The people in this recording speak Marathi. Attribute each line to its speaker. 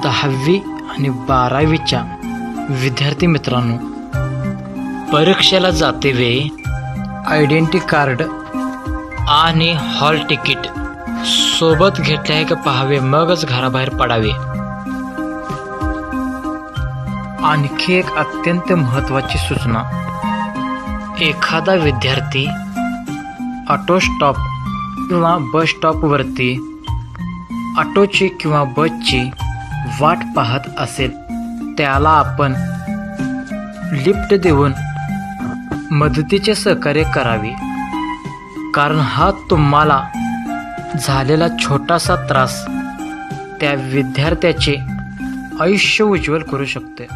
Speaker 1: 10वी आणि 12वीच्या विद्यार्थी मित्रांनो, परीक्षेला जाते वेळी आयडेंटिटी कार्ड आणि हॉल तिकीट सोबत घेतले आहे का पाहावे, मगच घराबाहेर पडावे. आणखी एक अत्यंत महत्त्वाची सूचना, एखादा विद्यार्थी ऑटो स्टॉप किंवा बस स्टॉपवरती ऑटोची किंवा बसची वाट पाहत असेल, त्याला आपण लिफ्ट देऊन मदतीचे सहकार्य करावे. कारण हा तुम्हाला झालेला छोटासा त्रास त्या विद्यार्थ्याचे आयुष्य उज्ज्वल करू शकते.